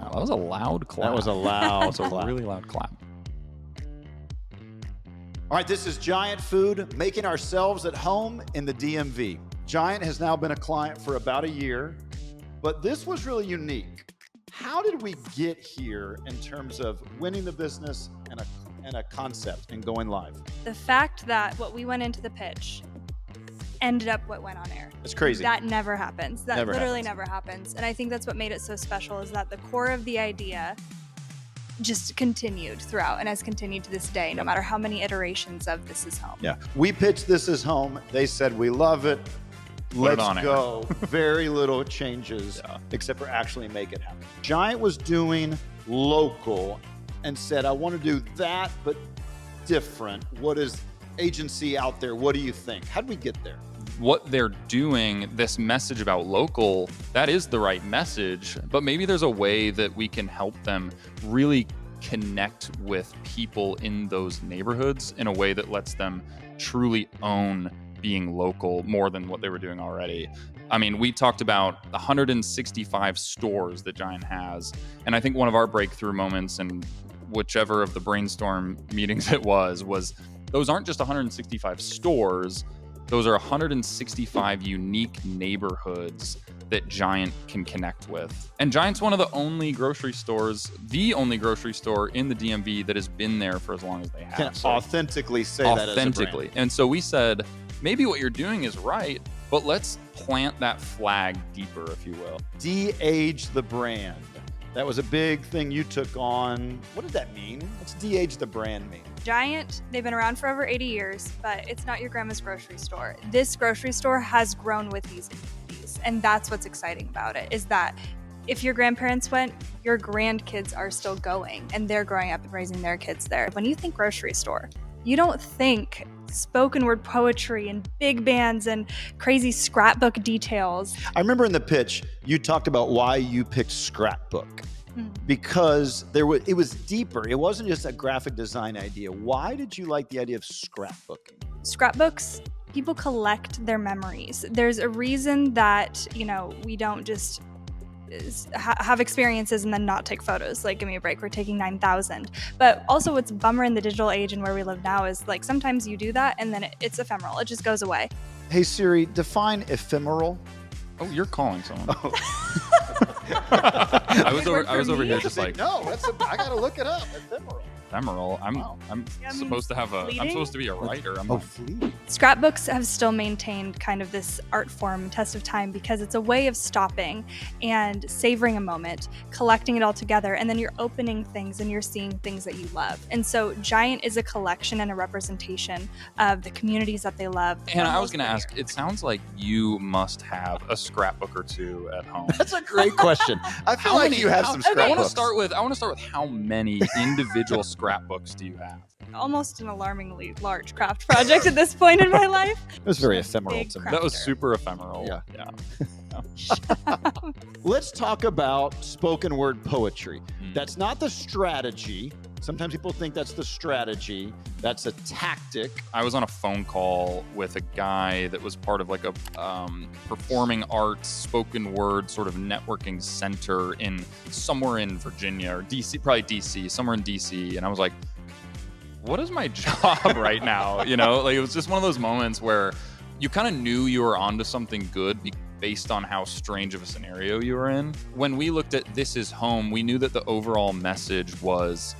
Wow, that was a loud clap. That was a loud That was a really loud clap. All right, this is Giant Food, making ourselves at home in the DMV. Giant has now been a client for about a year, but this was really unique. How did we get here in terms of winning the business and a concept and going live? The fact that what we went into the pitch ended up what went on air. It's crazy. That never happens. That Never literally happens. never happens. And I think that's what made it so special, is that the core of the idea just continued throughout and has continued to this day, no matter how many iterations of This Is Home. Yeah, we pitched This Is Home. They said, we love it. Let's on air. go. Very little changes, except for actually make it happen. Giant was doing local and said, I want to do that, but different. What is agency out there? What do you think? How did we get there? What they're doing, this message about local, that is the right message, but maybe there's a way that we can help them really connect with people in those neighborhoods in a way that lets them truly own being local more than what they were doing already. I mean, we talked about 165 stores that Giant has, and I think one of our breakthrough moments, and whichever of the brainstorm meetings it was those aren't just 165 stores. Those are 165 unique neighborhoods that Giant can connect with. And Giant's one of the only grocery stores, the only grocery store in the DMV that has been there for as long as they have. Can authentically say that as a brand. And so we said, maybe what you're doing is right, but let's plant that flag deeper, if you will. De-age the brand. That was a big thing you took on. What did that mean? What's de-age the brand mean? Giant, they've been around for over 80 years, but it's not your grandma's grocery store. This grocery store has grown with these communities, and that's what's exciting about it, is that if your grandparents went, your grandkids are still going, and they're growing up and raising their kids there. When you think grocery store, you don't think spoken word poetry and big bands and crazy scrapbook details. I remember in the pitch, you talked about why you picked scrapbook. Because it was deeper. It wasn't just a graphic design idea. Why did you like the idea of scrapbooking? Scrapbooks, people collect their memories. There's a reason that, we don't just have experiences and then not take photos. Like, give me a break, we're taking 9,000. But also what's a bummer in the digital age and where we live now is, like, sometimes you do that and then it's ephemeral. It just goes away. Hey Siri, define ephemeral. Oh, you're calling someone. I was over here just like, no, I gotta look it up. Ephemeral. Ephemeral. I'm supposed to have I'm supposed to be a writer. Fleeting. Scrapbooks have still maintained kind of this art form test of time because it's a way of stopping and savoring a moment, collecting it all together, and then you're opening things and you're seeing things that you love. And so Giant is a collection and a representation of the communities that they love. And I was going to ask, it sounds like you must have a scrapbook or two at home. That's a great question. I feel like you have some scrapbooks. I want to start with how many individual scrapbooks do you have? Almost an alarmingly large craft project at this point in my life. It was very ephemeral to me. That was super ephemeral. Yeah. Let's talk about spoken word poetry. That's not the strategy. Sometimes people think that's the strategy. That's a tactic. I was on a phone call with a guy that was part of like a performing arts, spoken word sort of networking center somewhere in Virginia or DC, probably DC, somewhere in DC. And I was like, what is my job right now? Like, it was just one of those moments where you kind of knew you were onto something good based on how strange of a scenario you were in. When we looked at This Is Home, we knew that the overall message was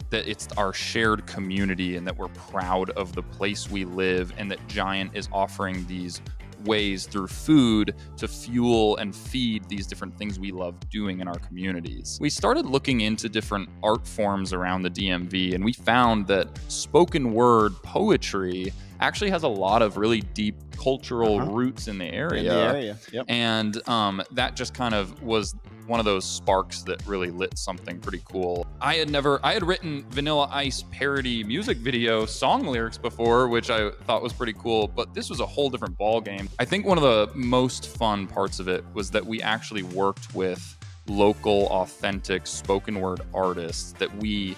that it's our shared community and that we're proud of the place we live, and that Giant is offering these ways through food to fuel and feed these different things we love doing in our communities. We started looking into different art forms around the DMV, and we found that spoken word poetry actually has a lot of really deep cultural roots in the area. Yep. And that just kind of was one of those sparks that really lit something pretty cool. I had written Vanilla Ice parody music video song lyrics before, which I thought was pretty cool, but this was a whole different ball game. I think one of the most fun parts of it was that we actually worked with local, authentic spoken word artists that we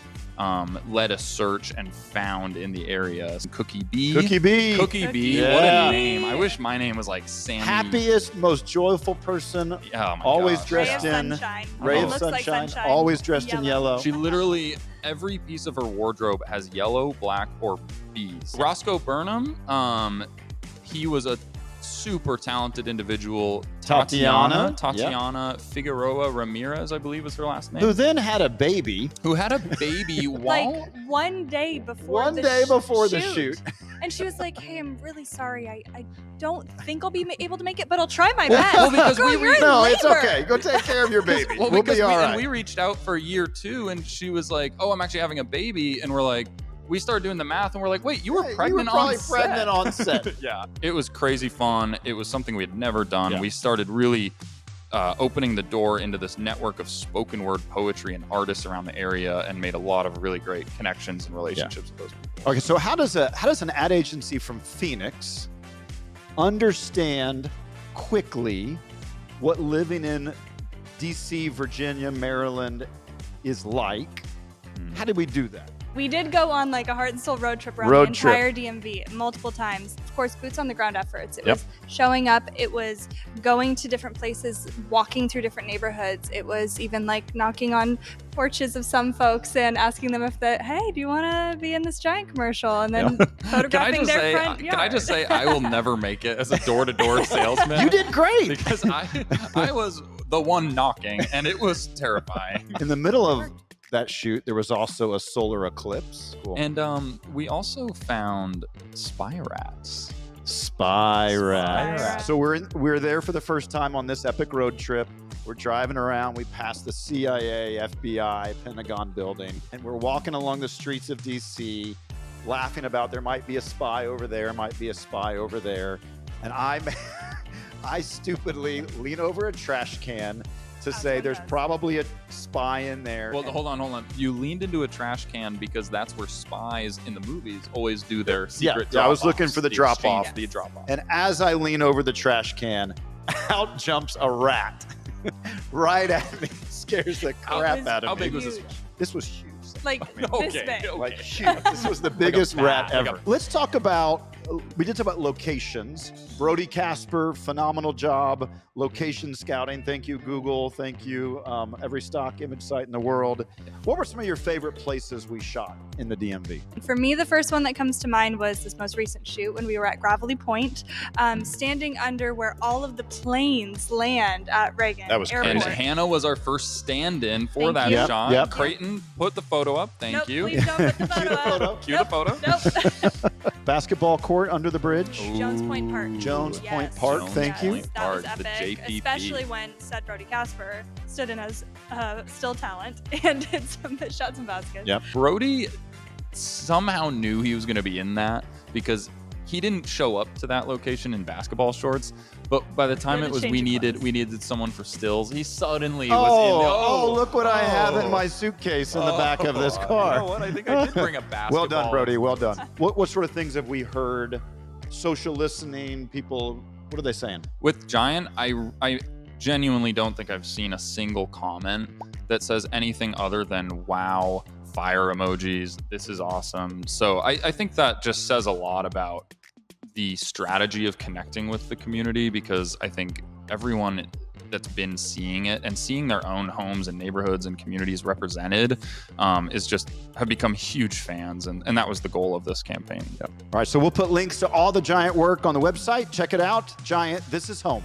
led a search and found in the area Cookie Bee. Cookie Bee. Cookie Bee. Yeah. What a name. I wish my name was like Sammy. Happiest, most joyful person. Oh my always gosh. dressed Ray of in sunshine. ray It of looks like sunshine. Always dressed in yellow. She literally, every piece of her wardrobe has yellow, black, or bees. Roscoe Burnham, he was a super talented individual. Tatiana. Tatiana Figueroa Ramirez, I believe was her last name. Who then had a baby. Who had a baby while... Like one day before the shoot. And she was like, hey, I'm really sorry. I don't think I'll be able to make it, but I'll try my best. Well, because Girl, we you're in No, it's labor. okay. Go take care of your baby. Well, we'll because be all right. and we reached out for year 2, and she was like, oh, I'm actually having a baby. And we're like, we started doing the math, and we're like, wait, you were pregnant probably on pregnant set. on set. Yeah. It was crazy fun. It was something we had never done. Yeah. We started really opening the door into this network of spoken word poetry and artists around the area, and made a lot of really great connections and relationships with those people. Okay, so how does an ad agency from Phoenix understand quickly what living in DC, Virginia, Maryland is like? How did we do that? We did go on like a heart and soul road trip around Road the trip. entire DMV multiple times. Of course, boots on the ground efforts. It Yep. was showing up. It was going to different places, walking through different neighborhoods. It was even like knocking on porches of some folks and asking them if hey, do you want to be in this Giant commercial? And then photographing their front yard. Can I just say I will never make it as a door-to-door salesman. You did great. Because I was the one knocking, and it was terrifying. In the middle of that shoot, there was also a solar eclipse. Cool. And we also found spy rats. Spy rats. rats. So we're there for the first time on this epic road trip. We're driving around. We pass the CIA, FBI, Pentagon building, and we're walking along the streets of DC, laughing about there might be a spy over there, might be a spy over there, and I stupidly lean over a trash can to say there's probably a spy in there. Well, hold on. You leaned into a trash can because that's where spies in the movies always do their secret Yeah, I was drop-offs, looking for the drop-off. exchange, The drop-off. And as I lean over the trash can, out jumps a rat right at me. Scares the crap out of me. How big was this? Huge. This was huge. Like this Okay, big. Like huge. This was the biggest rat bat, ever. Let's talk about, we did talk about locations. Brody Casper, phenomenal job. Location scouting. Thank you, Google. Thank you, every stock image site in the world. What were some of your favorite places we shot in the DMV? For me, the first one that comes to mind was this most recent shoot when we were at Gravelly Point, standing under where all of the planes land at Reagan That was Airport. And crazy. Hannah was our first stand-in for Thank that you. shot. Yep. Creighton, put the photo up. Thank Nope, you. please don't put the Cue photo the photo. up. Cue the photo. Nope. Basketball court under the bridge. Jones Point Park. Jones Yes. Point Park, Jones thank you. Point That was Park, the epic, JPP. especially when said Brody Casper stood in as still talent and shot some baskets. Yep. Brody somehow knew he was going to be in that because he didn't show up to that location in basketball shorts. But by the time He had it to was change we clothes. needed someone for stills, he suddenly was in. Oh, look what I have in my suitcase in the back of this car. You know what? I think I did bring a basketball. Well done, Brody. Well done. What sort of things have we heard? Social listening, people, what are they saying? With Giant, I genuinely don't think I've seen a single comment that says anything other than wow, fire emojis, this is awesome. So I think that just says a lot about the strategy of connecting with the community, because I think everyone that's been seeing it and seeing their own homes and neighborhoods and communities represented have become huge fans, and that was the goal of this campaign. Yep. All right, so we'll put links to all the Giant work on the website. Check it out. Giant, this is home.